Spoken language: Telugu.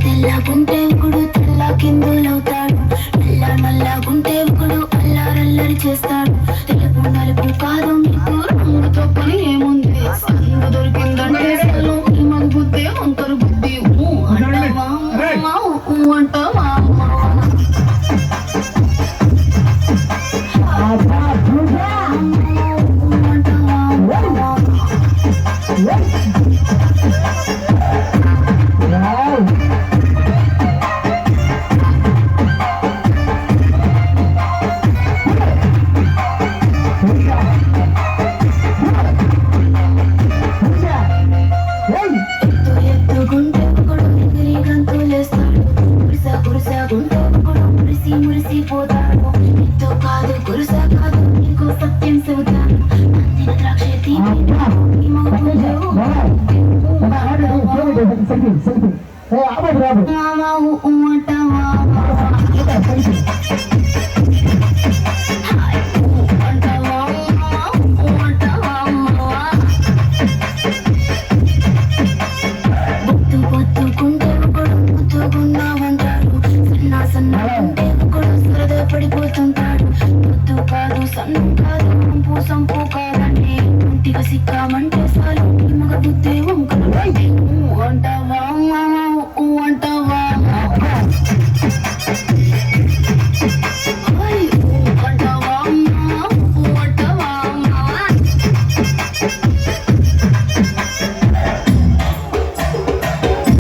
తెల్లగుంటే ఒకడు తెల్ల కిందులవుతాడు, నల్ల నల్లగుంటే ఒకడు అల్లారల్లరి చేస్తాడు. తెలుపు నలుపు కాదు మీకు రంగుతో పని ఏముంది, సందు దొరికిందంటే మగ బుద్ధి వంకరు బుద్ధి అంటావా అంటావా. ఎత్తుగుంటే ఒకడు ఎగిరి గంతులేస్తాడు, గురిసగుంటే ఒకడు మురిసిపోతాడు. ఎత్తు కాదు గురుస కాదు నీకు సత్యం చెబుతాను, అందిన ద్రాక్ష తీపి